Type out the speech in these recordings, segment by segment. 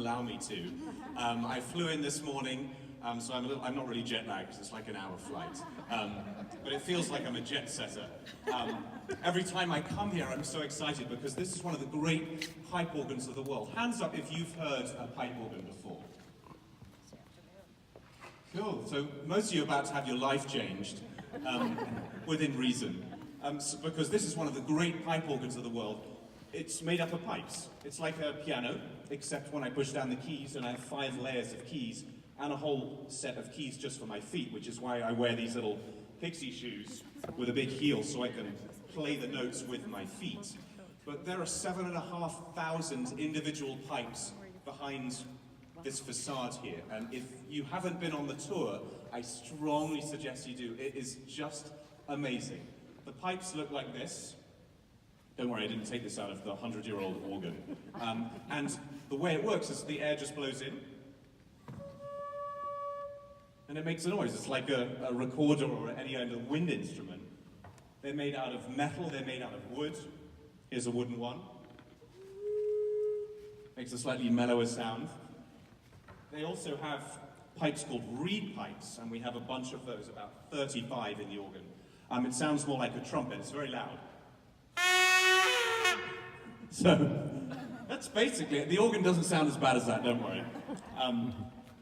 allow me to. I flew in this morning, so I'm not really jet lagged because it's like an hour flight. But it feels like I'm a jet setter. Every time I come here, I'm so excited because this is one of the great pipe organs of the world. Hands up if you've heard a pipe organ before. Cool, so most of you are about to have your life changed, within reason. Because this is one of the great pipe organs of the world. It's made up of pipes. It's like a piano, except when I push down the keys and I have 5 layers of keys and a whole set of keys just for my feet, which is why I wear these little pixie shoes with a big heel so I can play the notes with my feet. But there are 7,500 individual pipes behind this facade here, and if you haven't been on the tour, I strongly suggest you do. It is just amazing. The pipes look like this. Don't worry, I didn't take this out of the 100-year-old organ. And the way it works is the air just blows in, and it makes a noise. It's like a recorder or any kind of wind instrument. They're made out of metal, they're made out of wood. Here's a wooden one. Makes a slightly mellower sound. They also have pipes called reed pipes, and we have a bunch of those, about 35 in the organ. It sounds more like a trumpet, it's very loud. So, that's basically it. The organ doesn't sound as bad as that, don't worry.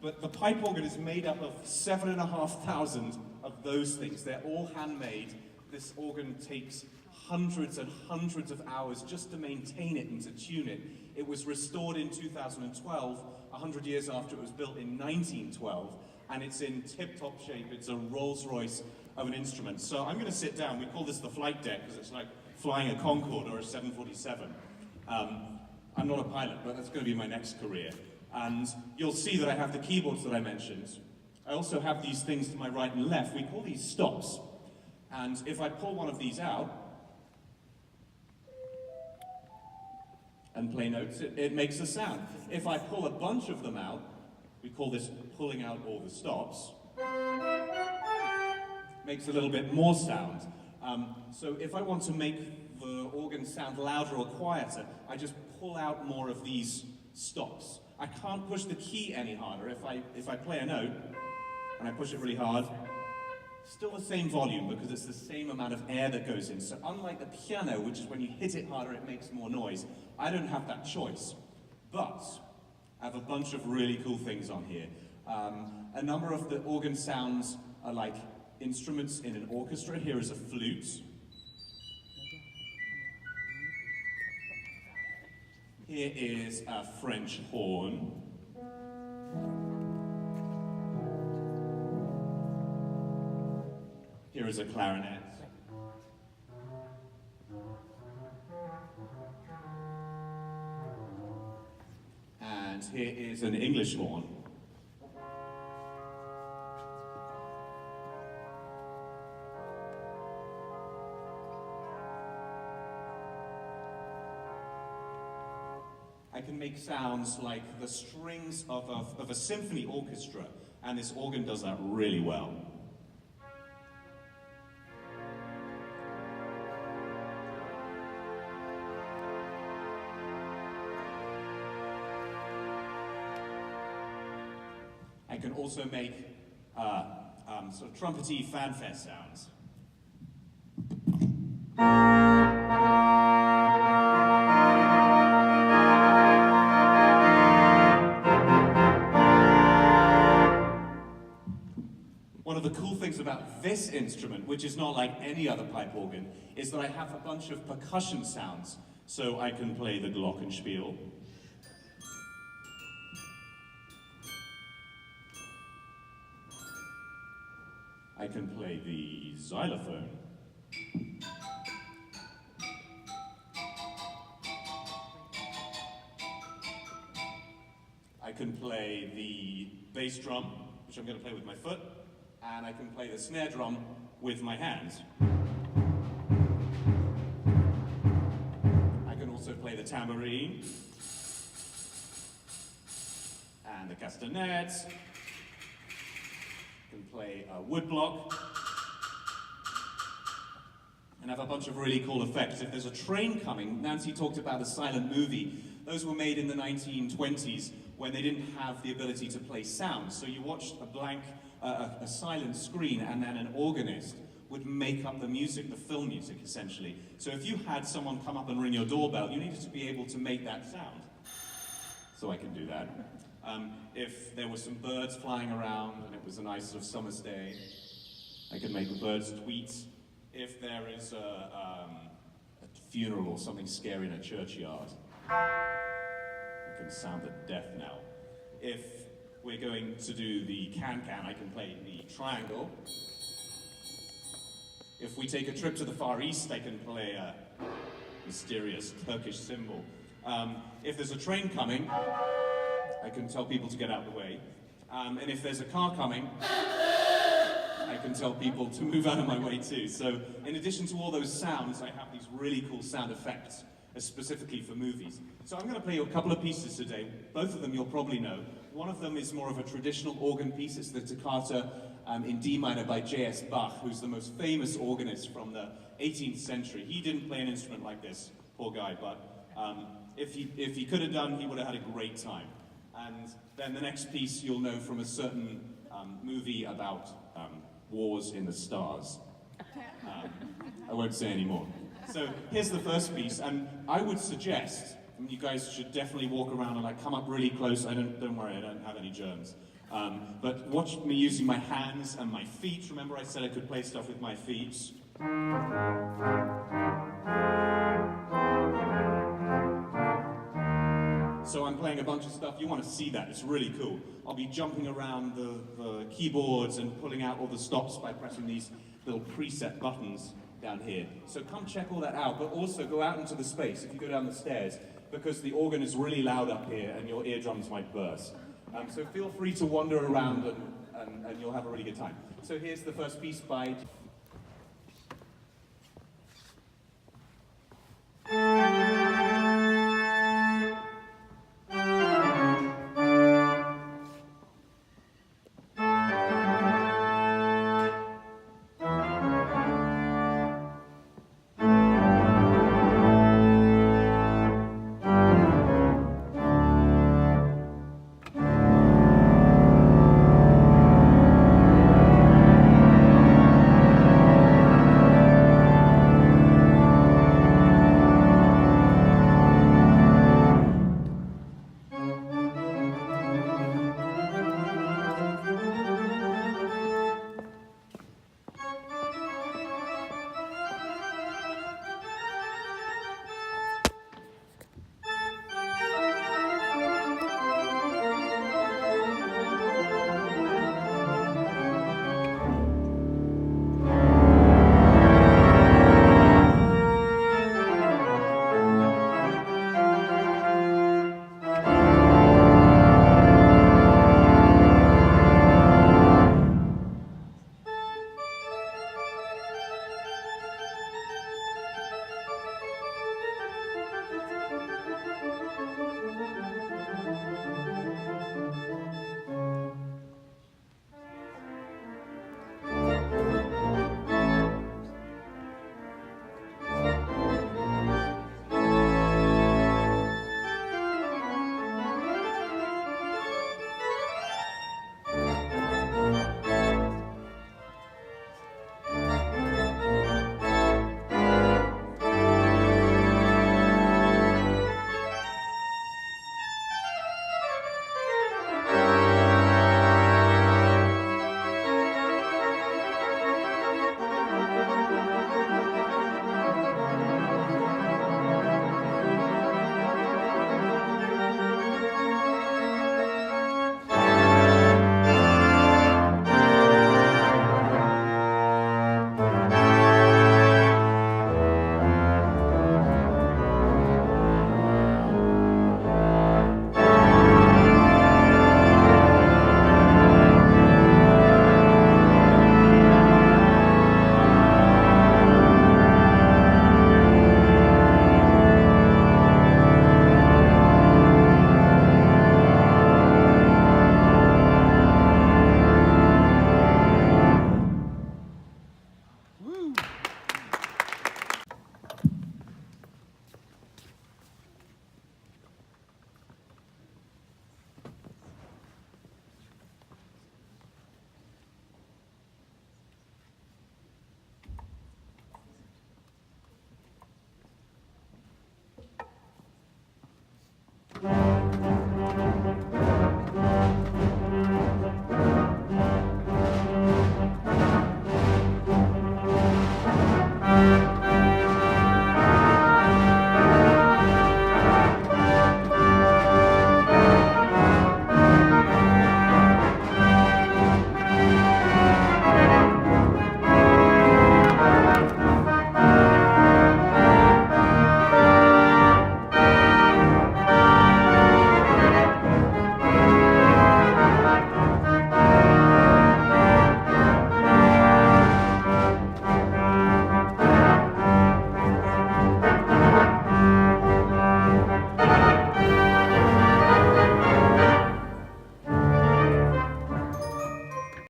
But the pipe organ is made up of 7,500 of those things. They're all handmade. This organ takes hundreds and hundreds of hours just to maintain it and to tune it. It was restored in 2012, 100 years after it was built in 1912, and it's in tip-top shape. It's a Rolls-Royce of an instrument. So I'm going to sit down. We call this the flight deck because it's like flying a Concorde or a 747. I'm not a pilot, but that's going to be my next career. And you'll see that I have the keyboards that I mentioned. I also have these things to my right and left. We call these stops. And if I pull one of these out and play notes, it makes a sound. If I pull a bunch of them out, we call this pulling out all the stops. Makes a little bit more sound. So if I want to make the organ sound louder or quieter, I just pull out more of these stops. I can't push the key any harder. If I play a note and I push it really hard, still the same volume because it's the same amount of air that goes in. So unlike the piano, which is when you hit it harder, it makes more noise, I don't have that choice. But I have a bunch of really cool things on here. A number of the organ sounds are like instruments in an orchestra. Here is a flute. Here is a French horn. Here is a clarinet. And here is an English horn. I can make sounds like the strings of a symphony orchestra, and this organ does that really well. I can also make sort of trumpety fanfare sounds. One of the cool things about this instrument, which is not like any other pipe organ, is that I have a bunch of percussion sounds. So I can play the glockenspiel. I can play the xylophone. I can play the bass drum, which I'm going to play with my foot, and I can play the snare drum with my hands. I can also play the tambourine, and the castanets. Can play a woodblock, and have a bunch of really cool effects. If there's a train coming, Nancy talked about a silent movie. Those were made in the 1920s when they didn't have the ability to play sound. So you watched a blank, a silent screen, and then an organist would make up the music, the film music, essentially. So if you had someone come up and ring your doorbell, you needed to be able to make that sound. So I can do that. If there were some birds flying around and it was a nice sort of summer's day, I could make the birds tweet. If there is a funeral or something scary in a churchyard, I can sound the death knell. If we're going to do the can-can, I can play the triangle. If we take a trip to the Far East, I can play a mysterious Turkish symbol. If there's a train coming, I can tell people to get out of the way. And if there's a car coming, I can tell people to move out of my way too. So in addition to all those sounds, I have these really cool sound effects, specifically for movies. So I'm going to play you a couple of pieces today. Both of them you'll probably know. One of them is more of a traditional organ piece. It's the Toccata in D minor by J.S. Bach, who's the most famous organist from the 18th century. He didn't play an instrument like this, poor guy, but if he could have done, he would have had a great time. And then the next piece you'll know from a certain movie about wars in the stars. I won't say any more. So here's the first piece, and I would suggest, and you guys should definitely walk around and like come up really close. Don't worry, I don't have any germs. But watch me using my hands and my feet. Remember I said I could play stuff with my feet? So I'm playing a bunch of stuff. You want to see that, it's really cool. I'll be jumping around the keyboards and pulling out all the stops by pressing these little preset buttons down here. So come check all that out, but also go out into the space if you go down the stairs, because the organ is really loud up here and your eardrums might burst. So feel free to wander around and you'll have a really good time. So here's the first piece by